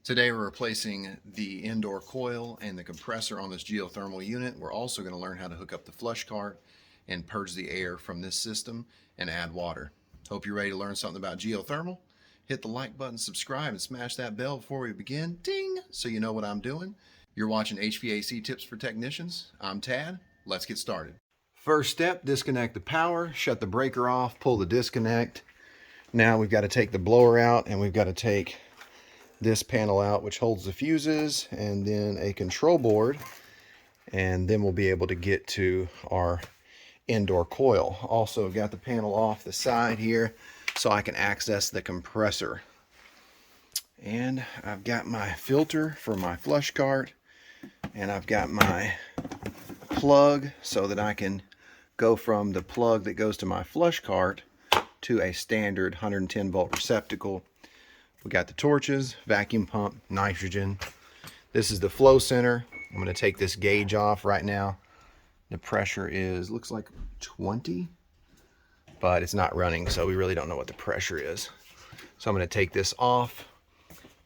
Today we're replacing the indoor coil and the compressor on this geothermal unit. We're also going to learn how to hook up the flush cart and purge the air from this system and add water. Hope you're ready to learn something about geothermal. Hit the like button, subscribe, and smash that bell before we begin. Ding! So you know what I'm doing. You're watching HVAC Tips for Technicians. I'm Tad. Let's get started. First step, disconnect the power, shut the breaker off, pull the disconnect. Now we've got to take the blower out and we've got to take this panel out, which holds the fuses, and then a control board, and then we'll be able to get to our indoor coil. Also got the panel off the side here so I can access the compressor. And I've got my filter for my flush cart, and I've got my plug so that I can go from the plug that goes to my flush cart to a standard 110 volt receptacle. We got the torches, vacuum pump, nitrogen. This is the flow center. I'm going to take this gauge off right now. The pressure is, looks like 20, but it's not running, so we really don't know what the pressure is. So I'm going to take this off,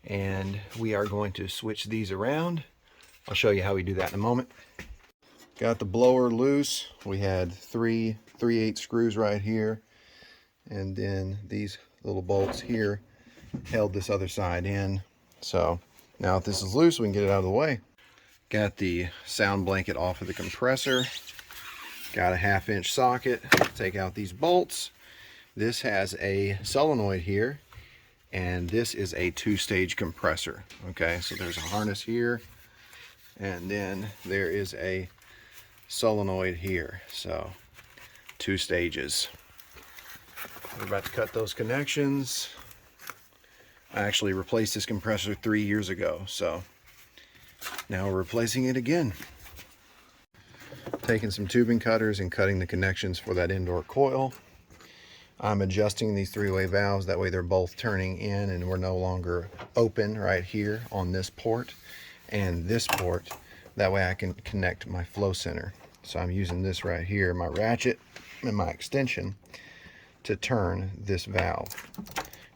and we are going to switch these around. I'll show you how we do that in a moment. Got the blower loose. We had 3/8 screws right here, and then these little bolts here held this other side in. So now if this is loose, we can get it out of the way. Got the sound blanket off of the compressor. Got a 1/2 inch socket. Take out these bolts. This has a solenoid here, and this is a 2-stage compressor. Okay, so there's a harness here, and then there is a solenoid here. So 2 stages. We're about to cut those connections. I actually replaced this compressor 3 years ago, so now we're replacing it again. Taking some tubing cutters and cutting the connections for that indoor coil. I'm adjusting these 3-way valves, that way they're both turning in and we're no longer open right here on this port and this port. That way I can connect my flow center. So I'm using this right here, my ratchet and my extension, to turn this valve.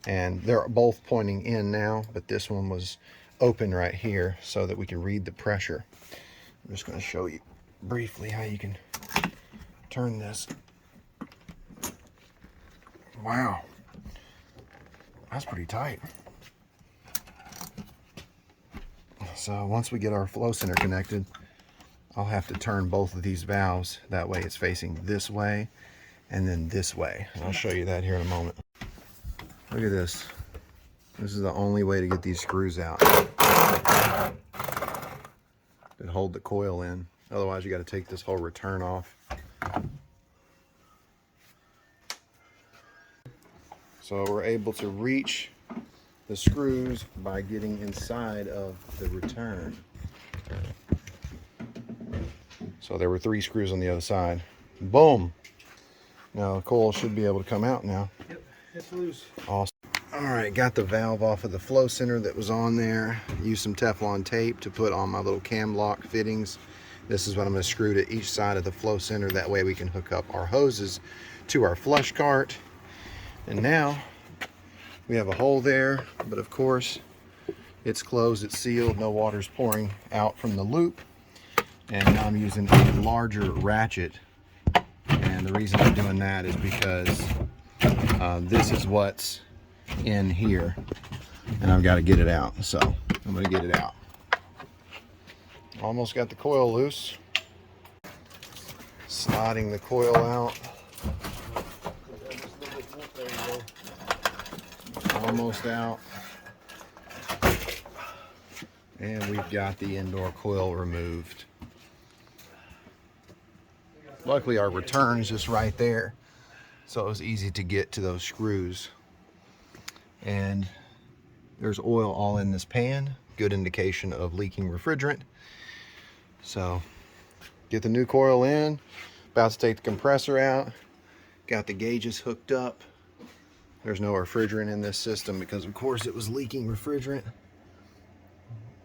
And they're both pointing in now, but this one was open right here so that we can read the pressure. I'm just going to show you briefly how you can turn this. Wow, that's pretty tight. So once we get our flow center connected, I'll have to turn both of these valves. That way it's facing this way and then this way. And I'll show you that here in a moment. Look at this. This is the only way to get these screws out that hold the coil in. Otherwise you got to take this whole return off. So we're able to reach the screws by getting inside of the return. So there were 3 screws on the other side. Boom! Now the coil should be able to come out now. Yep, it's loose. Awesome. Alright, got the valve off of the flow center that was on there. Used some Teflon tape to put on my little cam lock fittings. This is what I'm going to screw to each side of the flow center. That way we can hook up our hoses to our flush cart. And now we have a hole there, but of course it's closed, it's sealed, no water's pouring out from the loop. And now I'm using a larger ratchet. And the reason I'm doing that is because this is what's in here, and I've got to get it out. So I'm going to get it out. Almost got the coil loose. Sliding the coil out. Almost out. And we've got the indoor coil removed. Luckily our return is just right there, so it was easy to get to those screws. And there's oil all in this pan, good indication of leaking refrigerant. So get the new coil in, about to take the compressor out, got the gauges hooked up. There's no refrigerant in this system because of course it was leaking refrigerant.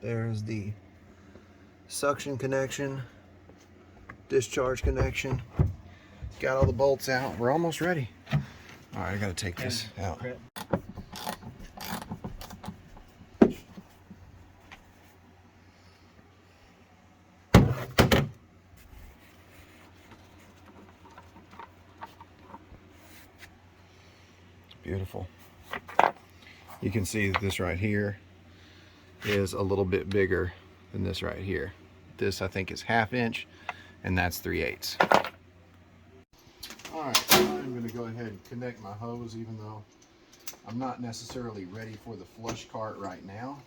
There's the suction connection, discharge connection. Got all the bolts out. We're almost ready. All right, I gotta take this out. Beautiful. You can see that this right here is a little bit bigger than this right here. This I think is 1/2 inch, and that's 3/8. All right, I'm going to go ahead and connect my hose, even though I'm not necessarily ready for the flush cart right now.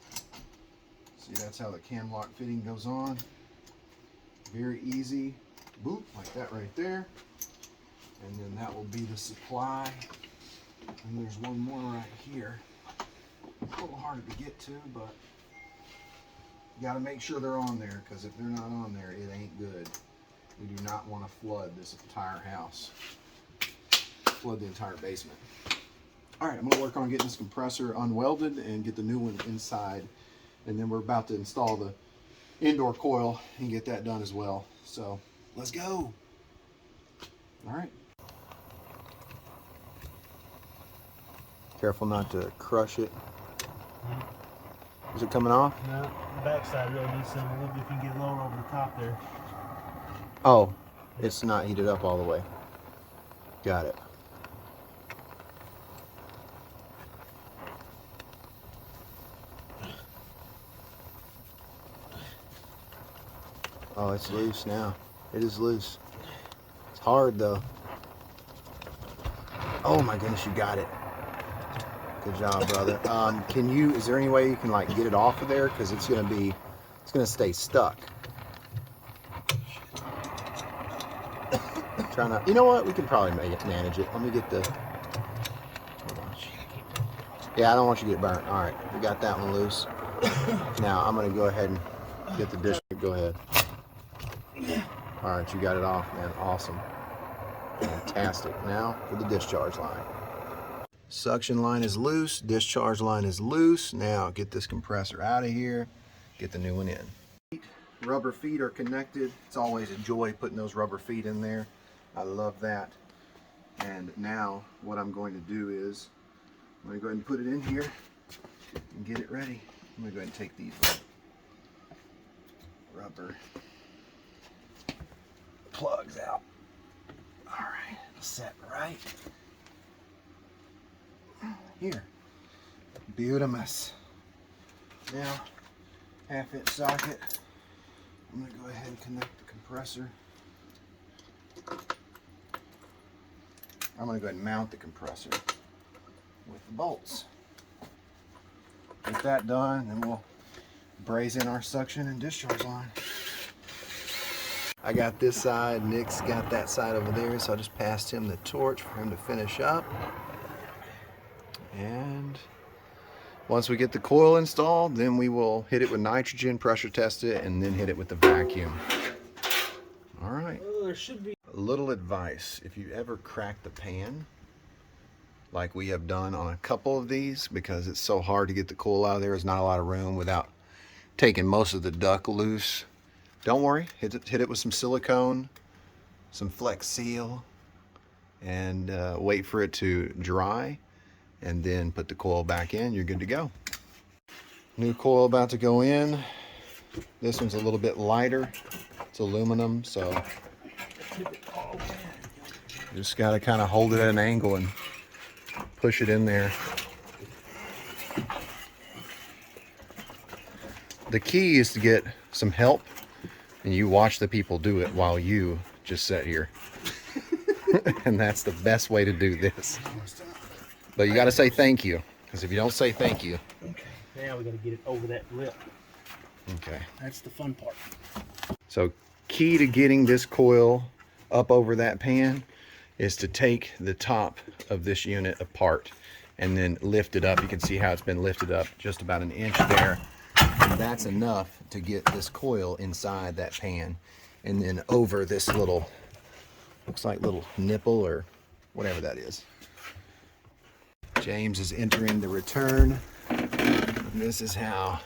See, that's how the cam lock fitting goes on. Very easy. Boop, like that right there. And then that will be the supply. And there's one more right here. A little harder to get to, but you got to make sure they're on there, because if they're not on there, it ain't good. We do not want to flood this entire house. Flood the entire basement. All right, I'm going to work on getting this compressor unwelded and get the new one inside. And then we're about to install the indoor coil and get that done as well. So let's go. All right. Careful not to crush it. Is it coming off? No, the backside really needs some. A little bit if you can get lower over the top there. Oh, it's not heated up all the way. Got it. Oh, it's loose now. It is loose. It's hard though. Oh my goodness, you got it. Good job, brother. Is there any way you can like get it off of there? Because it's gonna stay stuck. Trying to, you know what? We can probably manage it. Let me get the, hold on. Yeah, I don't want you to get burnt. All right, we got that one loose. Now I'm gonna go ahead and get the dish. Go ahead. All right, you got it off, man. Awesome. Fantastic. Now for the discharge line. Suction line is loose, discharge line is loose. Now get this compressor out of here, get the new one in. Rubber feet are connected. It's always a joy putting those rubber feet in there. I love that. And now what I'm going to do is I'm going to go ahead and put it in here and get it ready. I'm going to go ahead and take these rubber plugs out. All right, set right here. Beautimous. Now, 1/2 inch socket. I'm going to go ahead and connect the compressor. I'm going to go ahead and mount the compressor with the bolts. Get that done, and we'll braze in our suction and discharge line. I got this side, Nick's got that side over there, so I just passed him the torch for him to finish up. And once we get the coil installed, then we will hit it with nitrogen, pressure test it, and then hit it with the vacuum. All right. Oh, there should be a little advice. If you ever crack the pan, like we have done on a couple of these, because it's so hard to get the coil out of there, there's not a lot of room without taking most of the duct loose. Don't worry, hit it with some silicone, some Flex Seal, and wait for it to dry, and then put the coil back in. You're good to go. New coil about to go in. This one's a little bit lighter. It's aluminum, so you just got to kind of hold it at an angle and push it in there. The key is to get some help, and you watch the people do it while you just sit here. And that's the best way to do this. But you got to say thank you, because if you don't say thank you. Okay. Now we got to get it over that lip. Okay. That's the fun part. So key to getting this coil up over that pan is to take the top of this unit apart and then lift it up. You can see how it's been lifted up just about an inch there. And that's enough to get this coil inside that pan and then over this little, looks like little nipple or whatever that is. James is entering the return. And this is how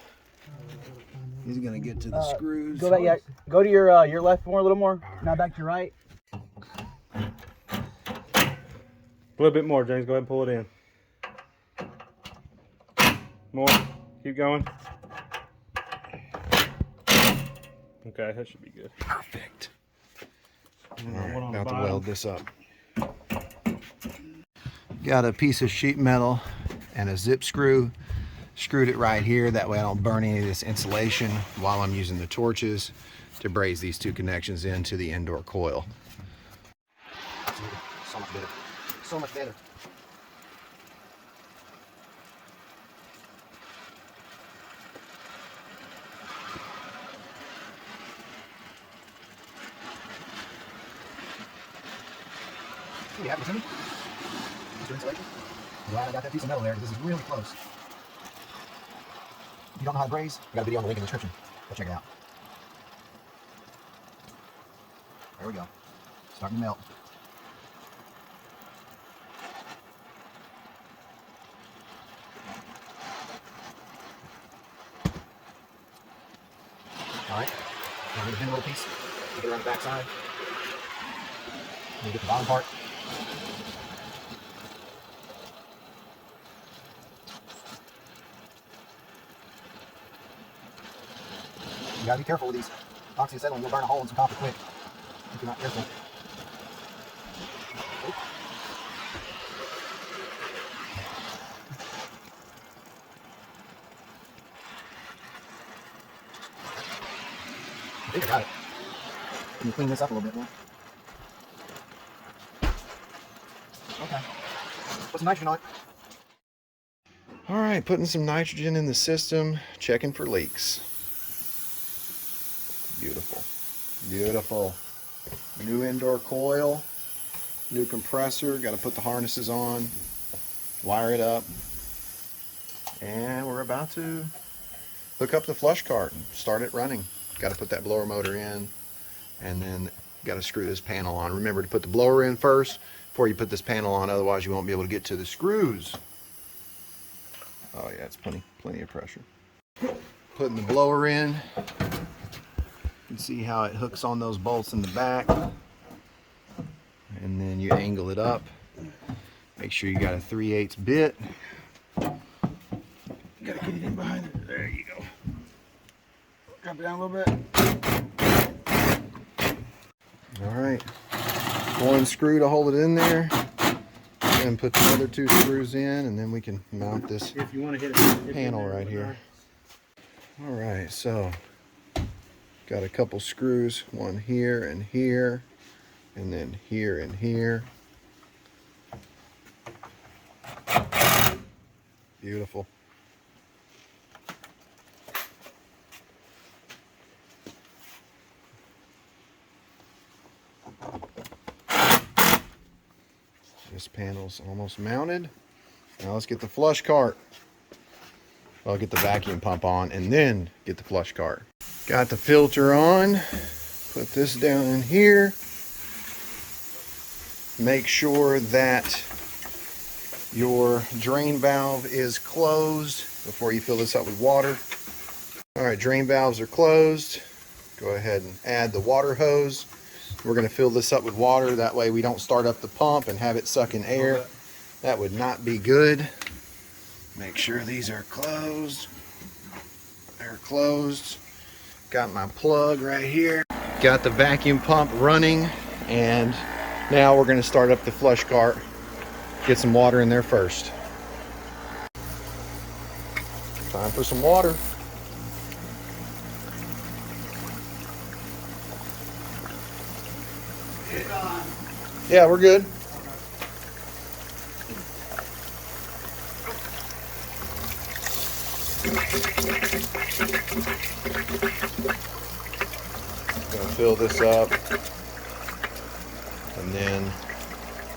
he's gonna get to the screws. Go back, yeah. Go to your left more, a little more. Now back to your right. A little bit more, James. Go ahead and pull it in. More. Keep going. Okay, that should be good. Perfect. All right, about to weld this up. Got a piece of sheet metal and a zip screw. Screwed it right here. That way I don't burn any of this insulation while I'm using the torches to braze these two connections into the indoor coil. So much better. So much better. You happy with me? Mr. Insulation? I'm glad I got that piece of metal there because this is really close. If you don't know how to braze, I got a video on the link in the description. Go check it out. There we go. Starting to melt. Alright. Now I'm going to bend a little piece. Take it around the back side. Get the bottom part. You gotta be careful with these oxyacetylene. You'll burn a hole in some copper quick if you're not careful. I think I got it. Can you clean this up a little bit more? Okay. Put some nitrogen on it. All right, putting some nitrogen in the system, checking for leaks. Beautiful. Beautiful. New indoor coil, new compressor. Got to put the harnesses on, wire it up, and we're about to hook up the flush cart and start it running. Got to put that blower motor in, and then got to screw this panel on. Remember to put the blower in first before you put this panel on, otherwise you won't be able to get to the screws. Oh yeah, it's plenty of pressure. Putting the blower in. You can see how it hooks on those bolts in the back. And then you angle it up. Make sure you got a 3/8 bit. You gotta get it in behind it. There you go. Drop it down a little bit. All right. One screw to hold it in there. And put the other two screws in, and then we can mount this panel right here. All right, so got a couple screws, one here, and then here and here. Beautiful. This panel's almost mounted. Now let's get the flush cart. I'll get the vacuum pump on and then get the flush cart. Got the filter on. Put this down in here. Make sure that your drain valve is closed before you fill this up with water. All right, drain valves are closed. Go ahead and add the water hose. We're going to fill this up with water. That way we don't start up the pump and have it suck in air. That would not be good. Make sure these are closed. They're closed. Got my plug right here. Got the vacuum pump running, and now we're going to start up the flush cart. Get some water in there first. Time for some water. Yeah, we're good. Gonna fill this up and then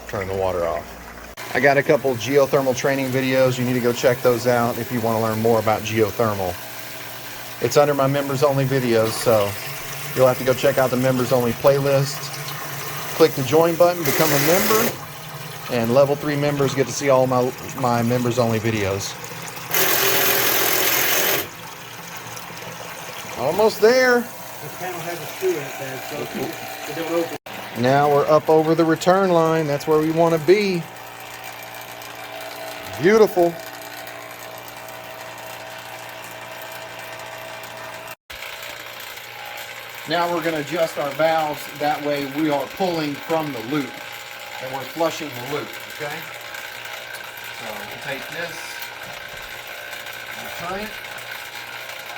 turn the water off. I got a couple geothermal training videos. You need to go check those out if you want to learn more about geothermal. It's under my members only videos, so you'll have to go check out the members only playlist. Click the join button, become a member, and level 3 members get to see all my members only videos. Almost there. This panel has a screw in it, Dad, so it don't open. Now we're up over the return line. That's where we want to be. Beautiful. Now we're going to adjust our valves. That way we are pulling from the loop and we're flushing the loop, okay? So we'll take this, we'll turn it,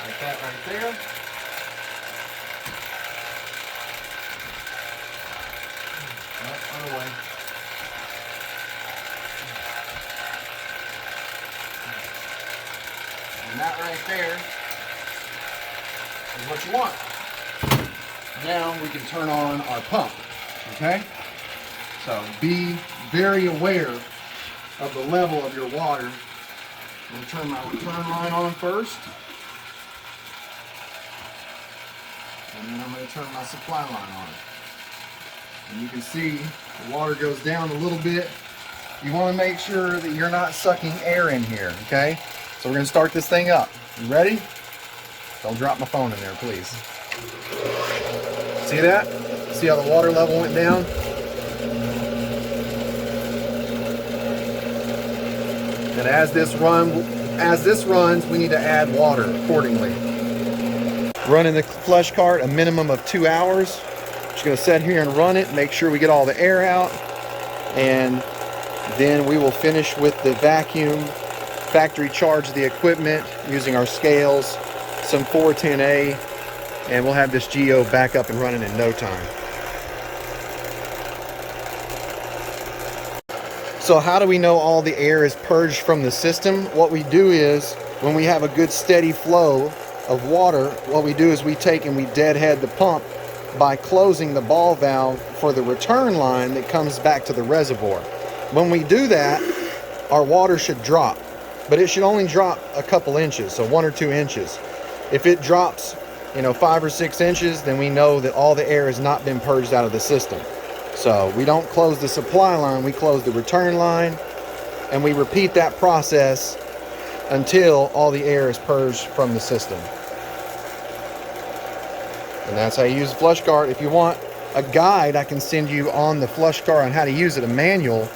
like that right there. Other way. And that right there is what you want. Now we can turn on our pump, okay? So be very aware of the level of your water. I'm going to turn my return line on first. And then I'm going to turn my supply line on. And you can see the water goes down a little bit. You want to make sure that you're not sucking air in here, okay? So we're going to start this thing up. You ready? Don't drop my phone in there, please. See that? See how the water level went down? And as this runs, we need to add water accordingly. Running the flush cart a minimum of 2 hours. Just gonna sit here and run it, make sure we get all the air out, and then we will finish with the vacuum, factory charge the equipment using our scales, some 410A, and we'll have this Geo back up and running in no time. So how do we know all the air is purged from the system? What we do is, when we have a good steady flow of water, what we do is we take and we deadhead the pump by closing the ball valve for the return line that comes back to the reservoir. When we do that, our water should drop, but it should only drop a couple inches, so 1 or 2 inches. If it drops, 5 or 6 inches, then we know that all the air has not been purged out of the system. So we don't close the supply line, we close the return line, and we repeat that process until all the air is purged from the system. And that's how you use the flush cart. If you want a guide I can send you on the flush cart on how to use it, a manual,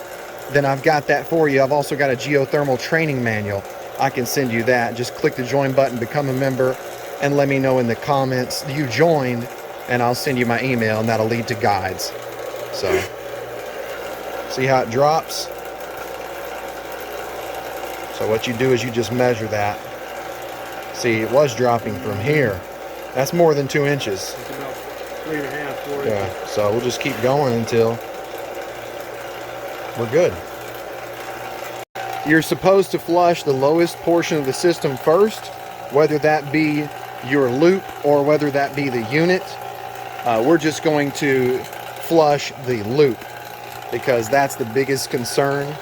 then I've got that for you. I've also got a Geothermal Training manual. I can send you that. Just click the join button, become a member, and let me know in the comments you joined, and I'll send you my email, and that'll lead to guides. So, see how it drops? So what you do is you just measure that. See, it was dropping from here. That's more than 2 inches. It's about 3.5, 4 inches. Yeah, so we'll just keep going until we're good. You're supposed to flush the lowest portion of the system first, whether that be your loop or whether that be the unit. We're just going to flush the loop because that's the biggest concern.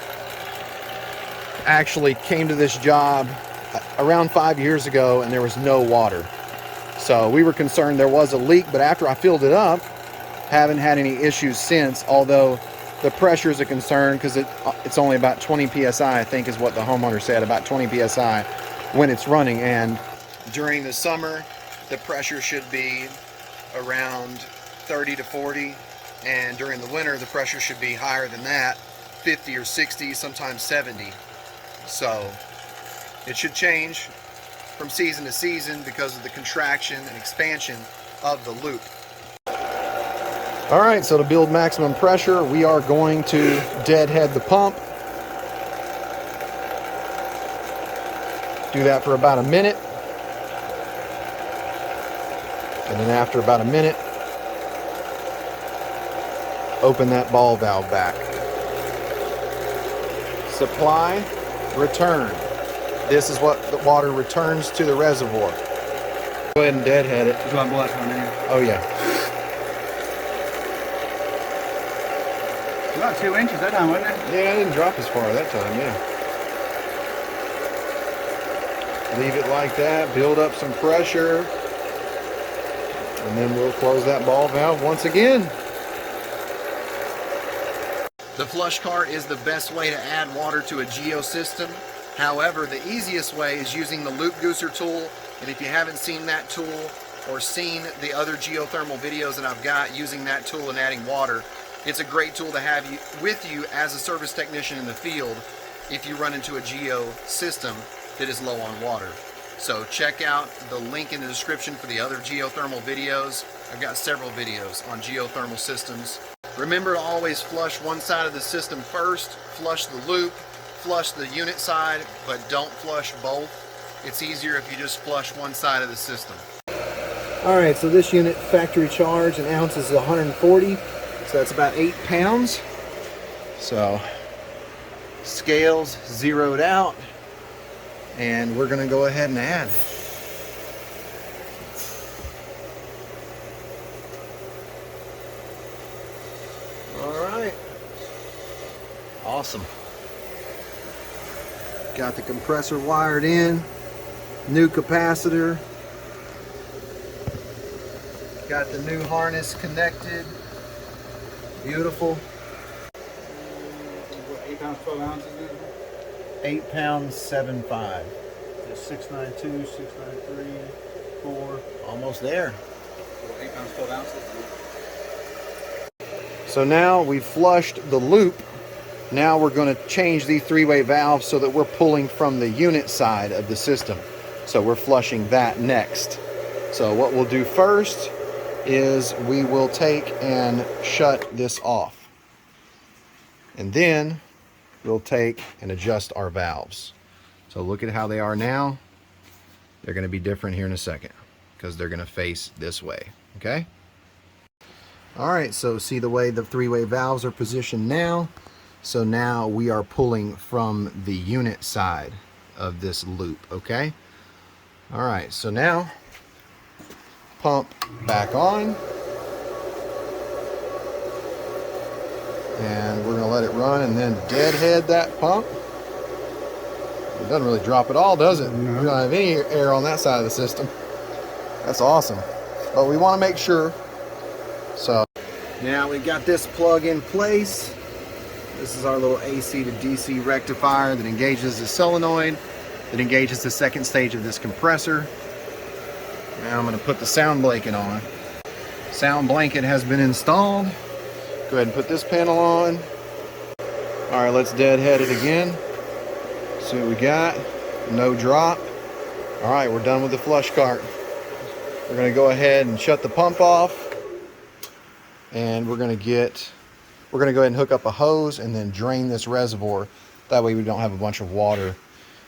Actually came to this job around 5 years ago and there was no water. So we were concerned there was a leak, but after I filled it up, haven't had any issues since, although the pressure is a concern because it's only about 20 psi, I think is what the homeowner said, about 20 psi when it's running. And during the summer, the pressure should be around 30 to 40. And during the winter, the pressure should be higher than that, 50 or 60, sometimes 70. So it should change from season to season because of the contraction and expansion of the loop. All right, so to build maximum pressure, we are going to deadhead the pump. Do that for about a minute. And then after about a minute, open that ball valve back. Supply, return. This is what the water returns to the reservoir. Go ahead and deadhead it. Do I blow that one in? Oh yeah. About 2 inches that time, wasn't it? Yeah, it didn't drop as far that time, yeah. Leave it like that, build up some pressure, and then we'll close that ball valve once again. The flush cart is the best way to add water to a geo system. However, the easiest way is using the loop gooser tool, and if you haven't seen that tool or seen the other geothermal videos that I've got using that tool and adding water, it's a great tool to have with you as a service technician in the field if you run into a geo system that is low on water. So check out the link in the description for the other geothermal videos. I've got several videos on geothermal systems. Remember to always flush one side of the system first, flush the loop, flush the unit side, but don't flush both. It's easier if you just flush one side of the system. All right, so this unit factory charge in ounces is 140, so that's about 8 pounds. So scales zeroed out, and we're gonna go ahead and add. All right, awesome. Got the compressor wired in, new capacitor. Got the new harness connected. Beautiful. 8 pounds, 12 ounces. 8 pounds, 7.5. 692, 693, 4. Almost there. 8 pounds, 12 ounces. So now we've flushed the loop. Now we're going to change the three-way valve so that we're pulling from the unit side of the system. So we're flushing that next. So what we'll do first is we will take and shut this off. And then we'll take and adjust our valves. So look at how they are now. They're going to be different here in a second because they're going to face this way. Okay? All right, so see the way the three-way valves are positioned now. So now we are pulling from the unit side of this loop, okay? All right, so now pump back on. And we're gonna let it run and then deadhead that pump. It doesn't really drop at all, does it? No. We don't have any air on that side of the system. That's awesome. But we wanna make sure. So now we've got this plug in place. This is our little AC to DC rectifier that engages the solenoid, that engages the second stage of this compressor. Now I'm going to put the sound blanket on. Sound blanket has been installed. Go ahead and put this panel on. All right, let's deadhead it again. See what we got. No drop. All right, we're done with the flush cart. We're going to go ahead and shut the pump off. And we're going to go ahead and hook up a hose and then drain this reservoir. That way we don't have a bunch of water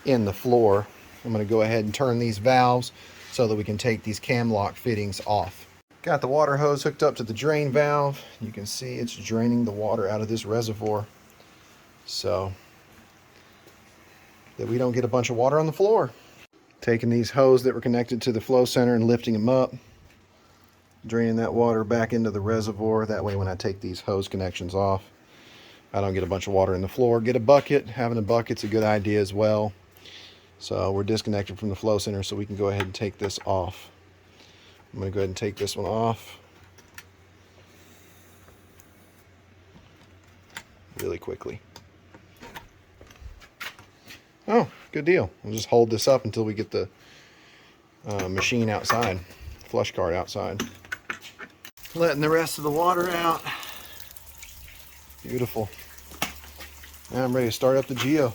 in the floor. I'm going to go ahead and turn these valves so that we can take these cam lock fittings off. Got the water hose hooked up to the drain valve. You can see it's draining the water out of this reservoir so that we don't get a bunch of water on the floor. Taking these hoses that were connected to the flow center and lifting them up, draining that water back into the reservoir. That way when I take these hose connections off, I don't get a bunch of water in the floor. Get a bucket. Having a bucket's a good idea as well. So we're disconnected from the flow center so we can go ahead and take this off. I'm going to go ahead and take this one off really quickly. Oh, good deal. We'll just hold this up until we get the machine outside, flush cart outside. Letting the rest of the water out. Beautiful. Now I'm ready to start up the Geo.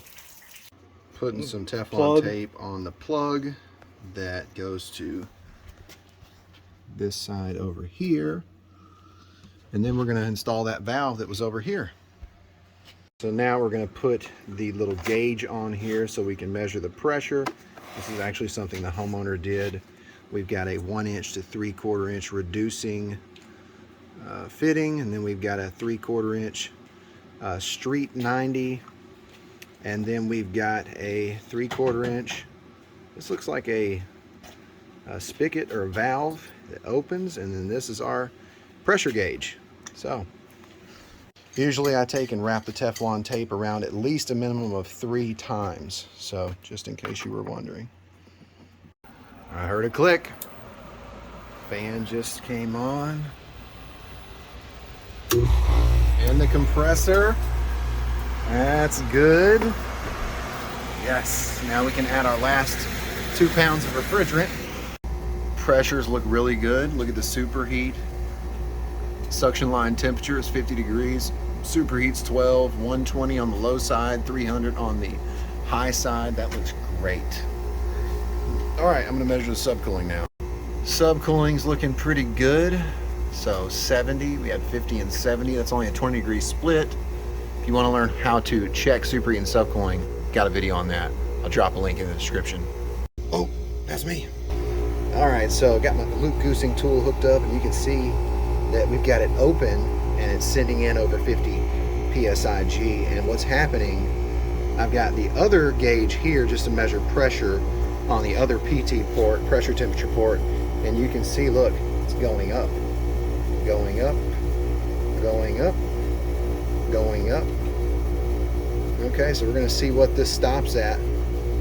Putting some Teflon tape on the plug that goes to this side over here. And then we're going to install that valve that was over here. So now we're going to put the little gauge on here so we can measure the pressure. This is actually something the homeowner did. We've got a 1 inch to 3/4 inch reducing fitting, and then we've got a 3/4 inch street 90, and then we've got a 3/4 inch, this looks like a spigot or a valve that opens, and then this is our pressure gauge. So usually I take and wrap the Teflon tape around at least a minimum of 3 times, so just in case you were wondering. I heard a click. Fan just came on. And the compressor. That's good. Yes, now we can add our last 2 pounds of refrigerant. Pressures look really good. Look at the superheat. Suction line temperature is 50 degrees. Superheat's 12, 120 on the low side, 300 on the high side. That looks great. All right, I'm gonna measure the subcooling now. Subcooling's looking pretty good. So 70, we had 50 and 70. That's only a 20 degree split. If you want to learn how to check superheat and subcoiling, got a video on that. I'll drop a link in the description. Oh, that's me. All right, so got my loop goosing tool hooked up, and you can see that we've got it open and it's sending in over 50 psi-G. And what's happening, I've got the other gauge here just to measure pressure on the other PT port, pressure temperature port, and you can see, look, it's going up, going up, going up, going up. Okay, so we're going to see what this stops at.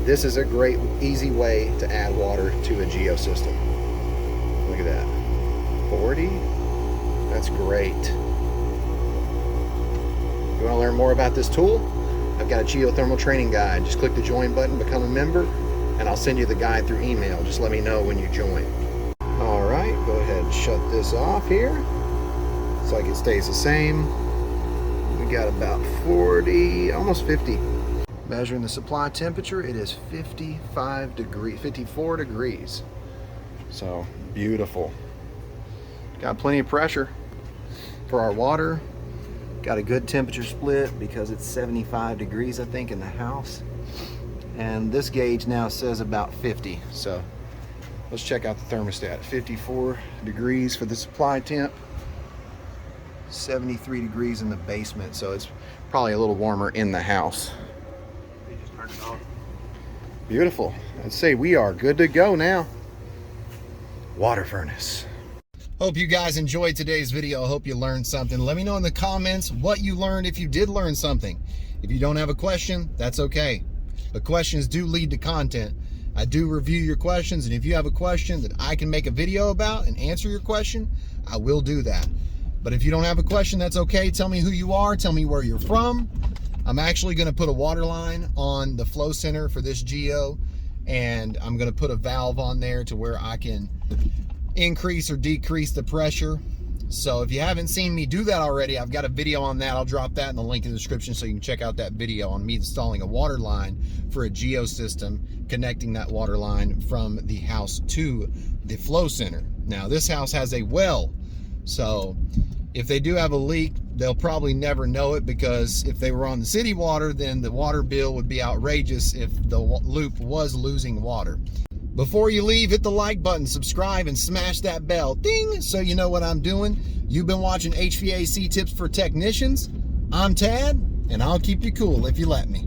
This is a great, easy way to add water to a geo system. Look at that. 40. That's great. You want to learn more about this tool? I've got a geothermal training guide. Just click the join button, become a member, and I'll send you the guide through email. Just let me know when you join. All right, go ahead and shut this off here. Looks like it stays the same. We got about 40, almost 50. Measuring the supply temperature, it is 54 degrees. So beautiful. Got plenty of pressure for our water. Got a good temperature split because it's 75 degrees, I think, in the house. And this gauge now says about 50. So let's check out the thermostat. 54 degrees for the supply temp. 73 degrees in the basement. So it's probably a little warmer in the house. Beautiful. Let's say we are good to go now. Water furnace. Hope you guys enjoyed today's video. I hope you learned something. Let me know in the comments what you learned if you did learn something. If you don't have a question, that's okay. But questions do lead to content. I do review your questions, and if you have a question that I can make a video about and answer your question, I will do that. But if you don't have a question, that's okay. Tell me who you are. Tell me where you're from. I'm actually going to put a water line on the flow center for this geo, and I'm going to put a valve on there to where I can increase or decrease the pressure. So if you haven't seen me do that already, I've got a video on that. I'll drop that in the link in the description so you can check out that video on me installing a water line for a geo system, connecting that water line from the house to the flow center. Now this house has a well, so if they do have a leak, they'll probably never know it, because if they were on the city water, then the water bill would be outrageous if the loop was losing water. Before you leave, hit the like button, subscribe, and smash that bell, ding, so you know what I'm doing. You've been watching HVAC Tips for Technicians. I'm Tad, and I'll keep you cool if you let me.